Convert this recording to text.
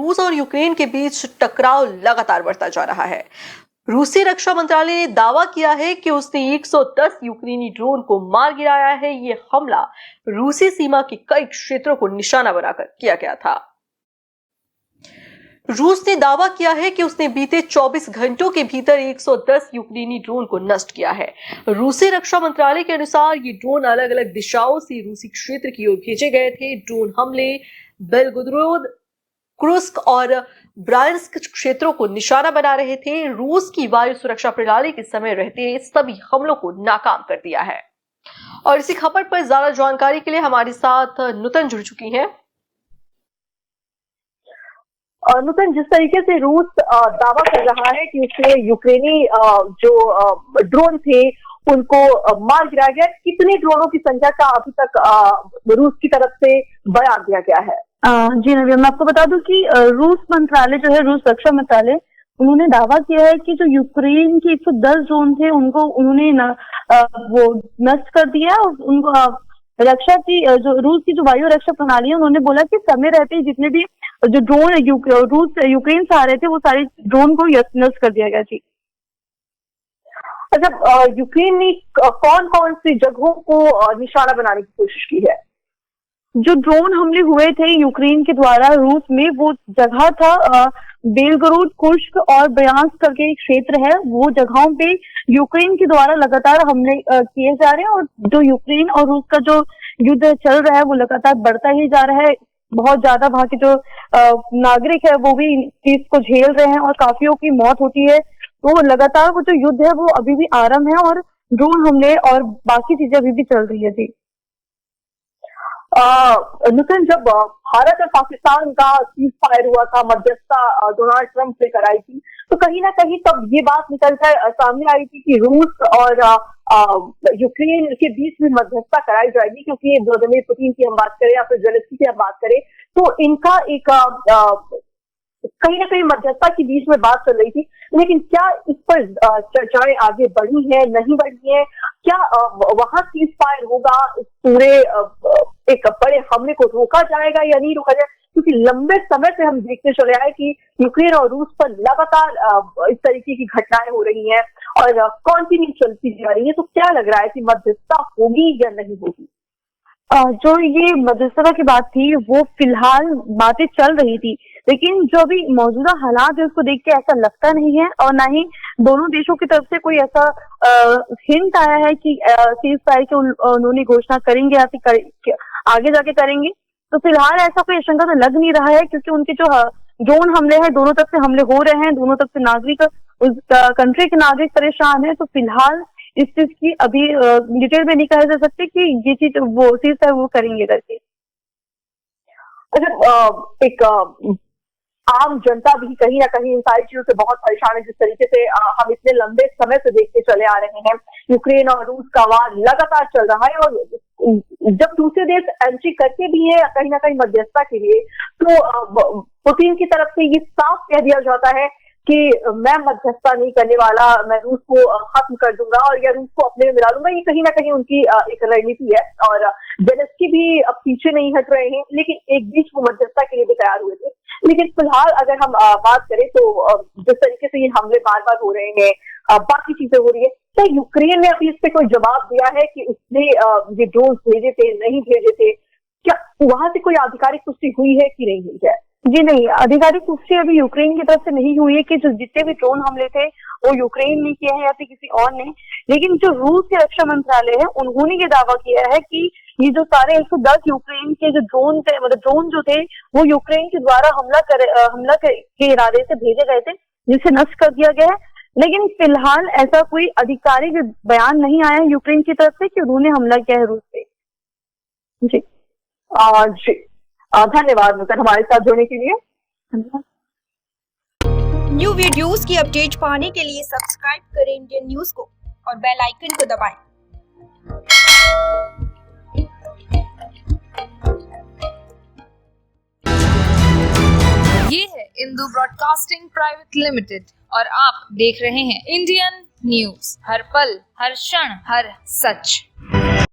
रूस और यूक्रेन के बीच टकराव लगातार बढ़ता जा रहा है। रूसी रक्षा मंत्रालय ने दावा किया है कि उसने 110 यूक्रेनी ड्रोन को मार गिराया है। ये हमला रूसी सीमा के कई क्षेत्रों को निशाना बनाकर किया गया था। रूस ने दावा किया है कि उसने बीते 24 घंटों के भीतर 110 यूक्रेनी ड्रोन को नष्ट किया है। रूसी रक्षा मंत्रालय के अनुसार ये ड्रोन अलग अलग दिशाओं से रूसी क्षेत्र की ओर भेजे गए थे। ड्रोन हमले बेलगोरोद, कुर्स्क और ब्रायांस्क क्षेत्रों को निशाना बना रहे थे। रूस की वायु सुरक्षा प्रणाली के समय रहते सभी हमलों को नाकाम कर दिया है। और इसी खबर पर ज्यादा जानकारी के लिए हमारे साथ नूतन जुड़ चुकी हैं। नूतन, जिस तरीके से रूस दावा कर रहा है कि उसने यूक्रेनी जो ड्रोन थे उनको मार गिराया गया, कितने ड्रोनों की संख्या का अभी तक रूस की तरफ से बयान दिया गया है? जी नव्या, मैं आपको बता दूं कि रूस मंत्रालय जो है, रूस रक्षा मंत्रालय, उन्होंने दावा किया है कि जो यूक्रेन के 110 ड्रोन थे उनको उन्होंने वो नष्ट कर दिया। और उनको रक्षा की जो रूस की जो वायु रक्षा प्रणाली है, उन्होंने बोला कि समय रहते ही जितने भी जो ड्रोन रूस यूक्रेन से आ रहे थे वो सारे ड्रोन को नष्ट कर दिया गया। थी अच्छा, यूक्रेन ने कौन कौन सी जगहों को निशाना बनाने की कोशिश की है? जो ड्रोन हमले हुए थे यूक्रेन के द्वारा रूस में, वो जगह था बेलगोरोद, कुर्स्क और ब्रायांस्क करके एक क्षेत्र है। वो जगहों पे यूक्रेन के द्वारा लगातार हमले किए जा रहे हैं। और जो यूक्रेन और रूस का जो युद्ध चल रहा है वो लगातार बढ़ता ही जा रहा है। बहुत ज्यादा वहां के जो नागरिक है वो भी इस चीज को झेल रहे हैं और काफियों की मौत होती है। तो लगातार वो जो युद्ध है वो अभी भी आरंभ है और ड्रोन हमले और बाकी चीजें अभी भी चल रही है। जी नूतन, जब भारत और पाकिस्तान का सीज फायर हुआ था, मध्यस्थता डोनाल्ड ट्रंप ने कराई थी, तो कहीं ना कहीं तब ये बात निकलकर सामने आई थी कि रूस और यूक्रेन के बीच में मध्यस्थता कराई जाएगी, क्योंकि व्लादिमीर पुतिन की हम बात करें या फिर जेलेंस्की की हम बात करें तो इनका एक कहीं ना कहीं मध्यस्थता के बीच में बात चल रही थी। लेकिन क्या इस पर चर्चाएं आगे बढ़ी है, नहीं बढ़ी है? क्या वहां सीज फायर होगा, इस पूरे एक बड़े हमले को रोका जाएगा या नहीं रोका जाएगा? क्योंकि लंबे समय से हम देखते चले आए कि यूक्रेन और रूस पर लगातार इस तरीके की घटनाएं हो रही हैं और कंटिन्यू चलती जा रही है। तो क्या लग रहा है कि मध्यस्थता होगी या नहीं होगी? जो ये मध्यस्थता की बात थी वो फिलहाल बातें चल रही थी, लेकिन जो अभी मौजूदा हालात है उसको देख के ऐसा लगता नहीं है और ना ही दोनों देशों की तरफ से कोई ऐसा हिंट आया है कि सीज फायर की उन्होंने घोषणा करेंगे या फिर आगे जाके करेंगे। तो फिलहाल ऐसा कोई आशंका तो लग नहीं रहा है, क्योंकि उनके जो ड्रोन हमले हैं, दोनों तरफ से हमले हो रहे हैं, दोनों तरफ से नागरिक, उस कंट्री के नागरिक परेशान है। तो फिलहाल इस चीज की अभी डिटेल में नहीं कहा जा सकते कि ये चीज वो सीज फायर वो करेंगे करके। अच्छा, एक आम जनता भी कहीं ना कहीं इन सारी चीजों से बहुत परेशान है। जिस तरीके से हम इतने लंबे समय से देखते चले आ रहे हैं, यूक्रेन और रूस का वार लगातार चल रहा है और जब दूसरे देश एंट्री करते भी है कहीं ना कहीं मध्यस्थता के लिए, तो पुतिन की तरफ से ये साफ कह दिया जाता है कि मैं मध्यस्थता नहीं करने वाला, मैं रूस को खत्म कर दूंगा और या रूस को अपने में मिला लूंगा। ये कहीं ना कहीं उनकी एक रणनीति है और जेलेंस्की भी अब पीछे नहीं हट रहे हैं, लेकिन एक बीच वो मध्यस्थता के लिए भी तैयार हुए थे। लेकिन फिलहाल अगर हम बात करें तो जिस तरीके से ये हमले बार बार हो रहे हैं, बाकी चीजें हो रही है, क्या यूक्रेन ने अभी इस पे कोई जवाब दिया है कि उसने ये ड्रोन भेजे थे, नहीं भेजे थे? क्या वहां से कोई आधिकारिक पुष्टि हुई है कि नहीं हुई है? जी नहीं, आधिकारिक पुष्टि अभी यूक्रेन की तरफ से नहीं हुई है कि जो जितने भी ड्रोन हमले थे वो यूक्रेन ने किए हैं या फिर किसी और ने। लेकिन जो रूस के रक्षा मंत्रालय है उन्होंने ये दावा किया है कि ये जो सारे 110 यूक्रेन के जो ड्रोन थे, मतलब ड्रोन जो थे, वो यूक्रेन के द्वारा हमला के इरादे से भेजे गए थे, जिसे नष्ट कर दिया गया है। लेकिन फिलहाल ऐसा कोई आधिकारिक बयान नहीं आया है यूक्रेन की तरफ से कि उन्होंने हमला किया है रूस पे। जी धन्यवाद नूतन हमारे साथ जुड़ने के लिए। न्यू वीडियोस की अपडेट पाने के लिए सब्सक्राइब करें इंडियन न्यूज को और बेल आइकन को दबाएं। ये है इंदू ब्रॉडकास्टिंग प्राइवेट लिमिटेड और आप देख रहे हैं इंडियन न्यूज, हर पल, हर क्षण, हर सच।